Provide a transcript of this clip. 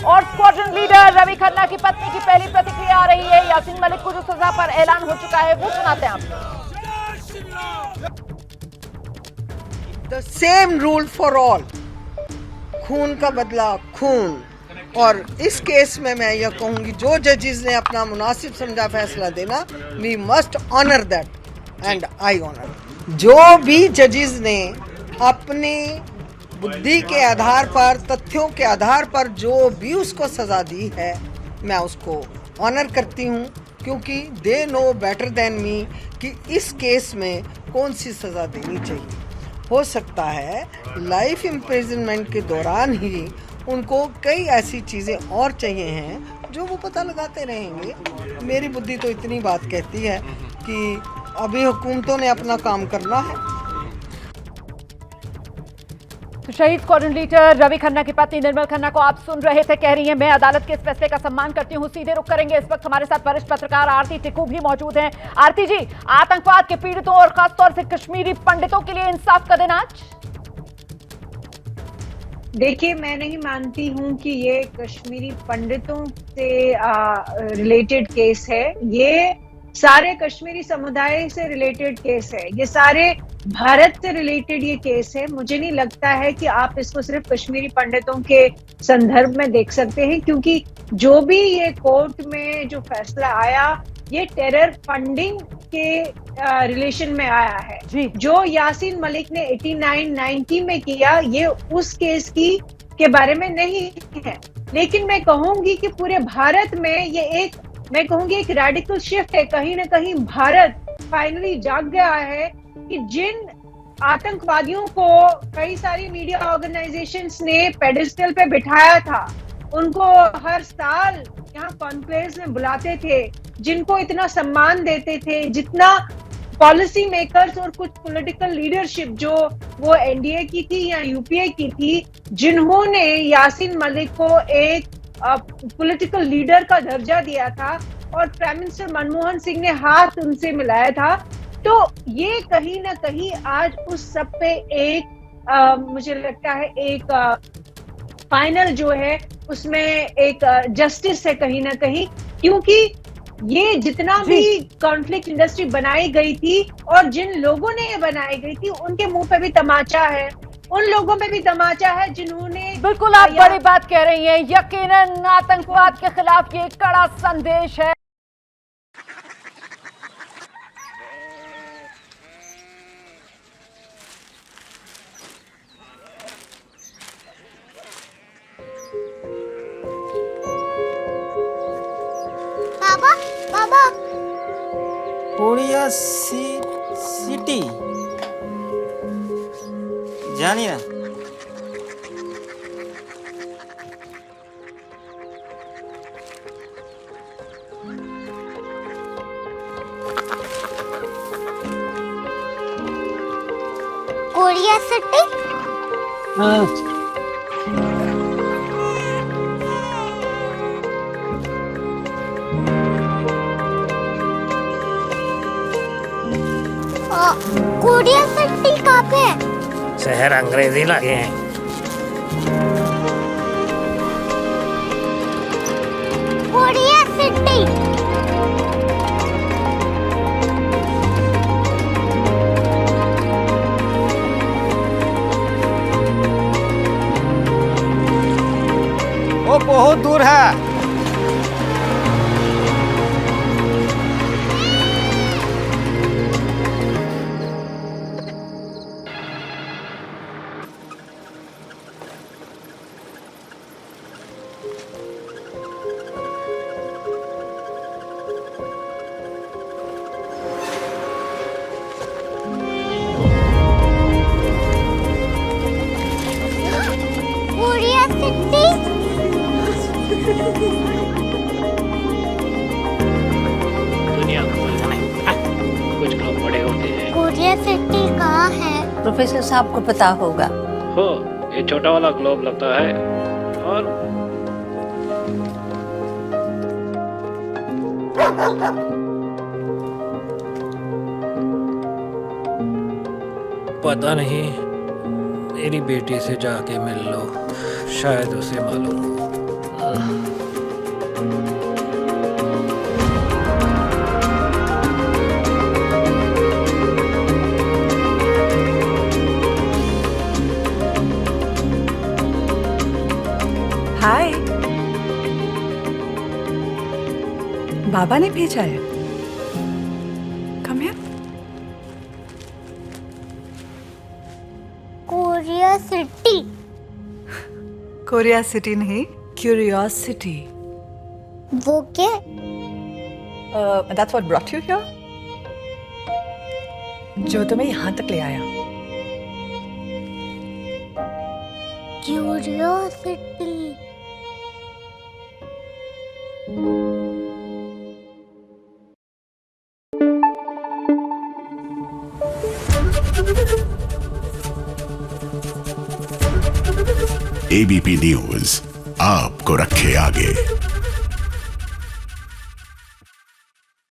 और squadron leader Ravi Khanna की पत्नी की पहली प्रतिक्रिया आ रही है। यासीन मलिक को जो सजा पर ऐलान हो चुका है वो सुनाते हैं आपको। The same rule for all, खून का बदला खून। और इस केस में मैं यह कहूंगी, जो जजेस ने अपना मुनासिब समझा फैसला देना, we must honour that and I honour. जो भी जजेस ने अपनी बुद्धि के आधार पर, तथ्यों के आधार पर जो भी उसको सजा दी है, मैं उसको ऑनर करती हूँ, क्योंकि they know better than me कि इस केस में कौन सी सजा देनी चाहिए। हो सकता है लाइफ इम्प्रिजनमेंट के दौरान ही उनको कई ऐसी चीज़ें और चाहिए हैं जो वो पता लगाते रहेंगे। मेरी बुद्धि तो इतनी बात कहती है कि अभी हुकूमतों ने अपना काम करना है। तो शहीद स्क्वाड्रन लीडर रवि खन्ना की पत्नी निर्मल खन्ना को आप सुन रहे थे, कह रही हैं मैं अदालत के इस फैसले का सम्मान करती हूं। सीधे रुख करेंगे, इस वक्त हमारे साथ वरिष्ठ पत्रकार आरती टिक्कू भी मौजूद हैं। आरती जी, आतंकवाद के पीड़ितों और खासतौर से कश्मीरी पंडितों के लिए इंसाफ का दिन आज। देखिए, मैं नहीं मानती हूं कि ये कश्मीरी पंडितों से रिलेटेड केस है। ये सारे कश्मीरी समुदाय से रिलेटेड केस है। ये सारे भारत से रिलेटेड ये केस है। मुझे नहीं लगता है कि आप इसको सिर्फ कश्मीरी पंडितों के संदर्भ में देख सकते हैं, क्योंकि जो भी ये कोर्ट में जो फैसला आया, ये टेरर फंडिंग के रिलेशन में आया है जी। जो यासीन मलिक ने 89-90 में किया, ये उस केस की के बारे में नहीं है। लेकिन मैं कहूंगी कि पूरे भारत में ये एक, मैं कहूंगी एक रेडिकल शिफ्ट है। कहीं ना कहीं भारत फाइनली जाग गया है कि जिन आतंकवादियों को कई सारी मीडिया ऑर्गेनाइजेशंस ने पेडिस्टल पे बिठाया था, उनको हर साल यहाँ कॉन्क्लेव्स में बुलाते थे, जिनको इतना सम्मान देते थे, जितना पॉलिसी मेकर्स और कुछ पॉलिटिकल लीडरशिप जो वो एनडीए की थी या यूपीए की थी, जिन्होंने यासीन मलिक को एक पॉलिटिकल लीडर का दर्जा दिया था और प्राइम मिनिस्टर मनमोहन सिंह ने हाथ उनसे मिलाया था, तो ये कहीं ना कहीं आज उस सब पे एक मुझे लगता है एक फाइनल जो है उसमें एक जस्टिस है कहीं ना कहीं, क्योंकि ये जितना भी कॉन्फ्लिक्ट इंडस्ट्री बनाई गई थी और जिन लोगों ने ये बनाई गई थी, उनके मुंह पे भी तमाचा है, उन लोगों पे भी तमाचा है जिन्होंने। बिल्कुल, आप बड़ी बात कह रही हैं। यकीनन आतंकवाद के खिलाफ ये कड़ा संदेश है। बाबा बाबा, कोरिया सिटी जानी ना। Korea city. हाँ, कोरिया सिटी कहाँ पे है? शहर अंग्रेजी लगे हैं। Korea city. वो बहुत दूर है। Korea city. दुनिया कुछ लोग बड़े होते हैं। कोरिया सिटी कहाँ है? प्रोफेसर साहब को पता होगा। हो, ये छोटा वाला ग्लोब लगता है और पता नहीं, मेरी बेटी से जाके मिल लो, शायद उसे मालूम हो। हाय। बाबा ने भेजा है। Come here. Korea city. Korea city नहीं, क्यूरियोसिटी। वो क्या? That's what brought you here? जो तुम्हें यहाँ तक ले आया। क्यूरियोसिटी। एबीपी न्यूज आपको रखे आगे।